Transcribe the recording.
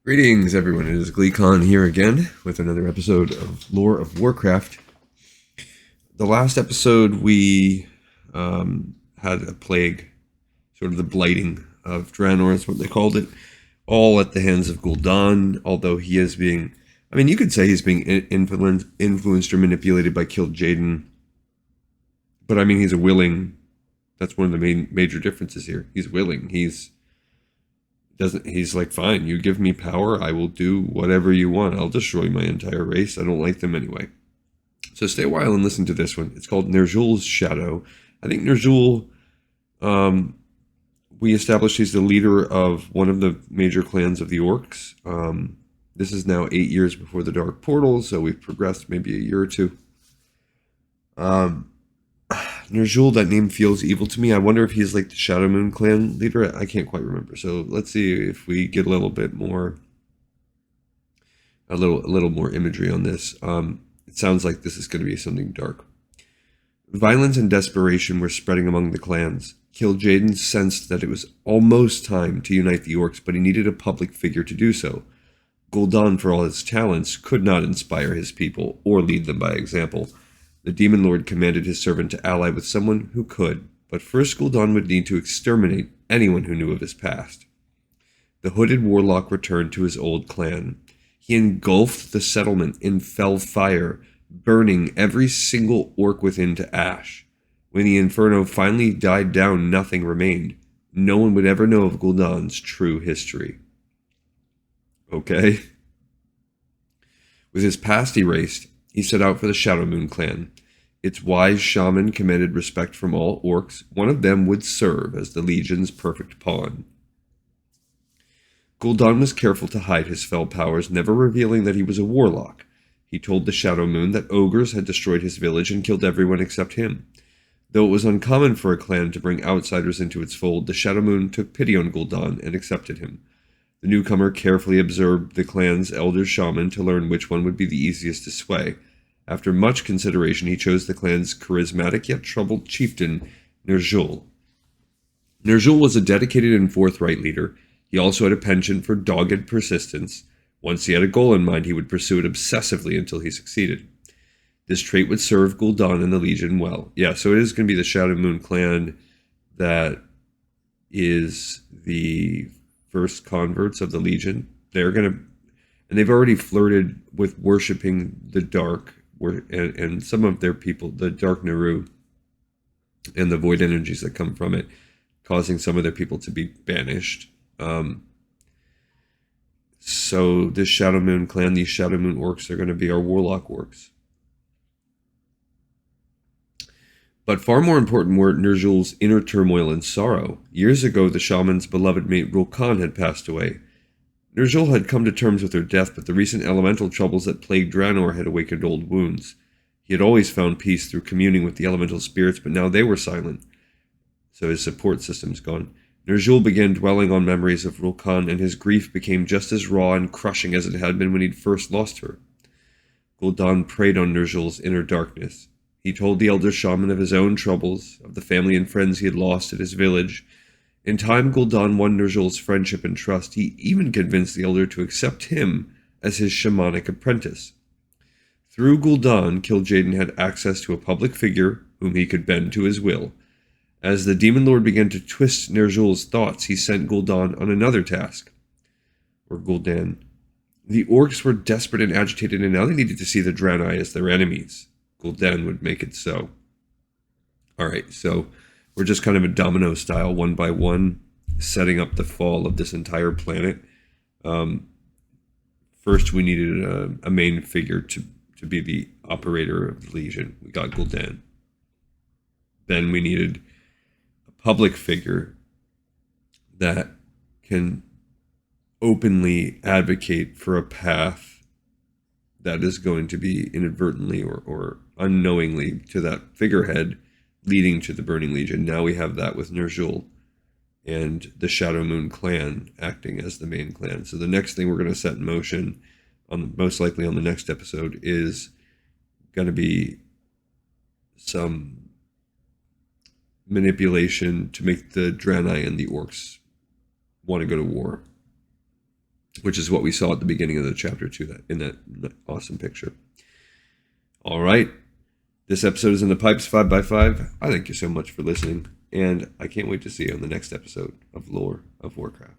Greetings, everyone. It is Gul'dan here again with another episode of Lore of Warcraft. The last episode, we had a plague, sort of the blighting of Draenor is what they called it, all at the hands of Gul'dan, although he is being, you could say he's being influenced or manipulated by Kil'jaeden, but he's a willing, that's one of the main major differences here. He's willing, he's like, fine, you give me power, I will do whatever you want. I'll destroy my entire race. I don't like them anyway. So stay a while and listen to this one. It's called Ner'zhul's Shadow. I think Ner'zhul, we established he's the leader of one of the major clans of the Orcs. This is now 8 years before the Dark Portal, so we've progressed maybe a year or two. Ner'zhul, that name feels evil to me. I wonder if he's like the Shadowmoon clan leader. I can't quite remember. So let's see if we get a little more imagery on this. It sounds like this is going to be something dark. Violence and desperation were spreading among the clans. Kil'jaeden sensed that it was almost time to unite the Orcs, but he needed a public figure to do so. Gul'dan, for all his talents, could not inspire his people or lead them by example. The Demon Lord commanded his servant to ally with someone who could, but first Gul'dan would need to exterminate anyone who knew of his past. The hooded warlock returned to his old clan. He engulfed the settlement in fell fire, burning every single orc within to ash. When the inferno finally died down, nothing remained. No one would ever know of Gul'dan's true history. Okay? With his past erased, he set out for the Shadowmoon clan. Its wise shaman commanded respect from all orcs. One of them would serve as the Legion's perfect pawn. Gul'dan was careful to hide his fell powers, never revealing that he was a warlock. He told the Shadowmoon that ogres had destroyed his village and killed everyone except him. Though it was uncommon for a clan to bring outsiders into its fold, the Shadowmoon took pity on Gul'dan and accepted him. The newcomer carefully observed the clan's elder shaman to learn which one would be the easiest to sway. After much consideration, he chose the clan's charismatic yet troubled chieftain, Ner'zhul. Ner'zhul was a dedicated and forthright leader. He also had a penchant for dogged persistence. Once he had a goal in mind, he would pursue it obsessively until he succeeded. This trait would serve Gul'dan and the Legion well. Yeah, so it is going to be the Shadowmoon clan that is the first converts of the Legion. They're going to, and they've already flirted with worshipping the dark, and some of their people, the Dark Ner'zhul, and the void energies that come from it, causing some of their people to be banished. So this Shadowmoon clan, these Shadowmoon orcs, are going to be our warlock orcs. But far more important were Ner'zhul's inner turmoil and sorrow. Years ago, the shaman's beloved mate Rul'kan had passed away. Ner'zhul had come to terms with her death, but the recent elemental troubles that plagued Draenor had awakened old wounds. He had always found peace through communing with the elemental spirits, but now they were silent, so his support system's gone. Ner'zhul began dwelling on memories of Rul'kan, and his grief became just as raw and crushing as it had been when he'd first lost her. Gul'dan preyed on Ner'zhul's inner darkness. He told the elder shaman of his own troubles, of the family and friends he had lost at his village. In time, Gul'dan won Ner'zhul's friendship and trust. He even convinced the elder to accept him as his shamanic apprentice. Through Gul'dan, Kil'jaeden had access to a public figure whom he could bend to his will. As the Demon Lord began to twist Ner'zhul's thoughts, he sent Gul'dan on another task. Or Gul'dan. The orcs were desperate and agitated, and now they needed to see the Draenei as their enemies. Gul'dan would make it so. Alright, so we're just kind of a domino style, one by one, setting up the fall of this entire planet. First, we needed a main figure to be the operator of the Legion. We got Gul'dan. Then we needed a public figure that can openly advocate for a path that is going to be inadvertently or unknowingly to that figurehead leading to the Burning Legion. Now we have that with Ner'zhul and the Shadowmoon clan acting as the main clan. So the next thing we're going to set in motion, most likely on the next episode, is going to be some manipulation to make the Draenei and the orcs want to go to war. which is what we saw at the beginning of the chapter 2 in that awesome picture. All right. This episode is in the pipes 5x5. I thank you so much for listening, and I can't wait to see you on the next episode of Lore of Warcraft.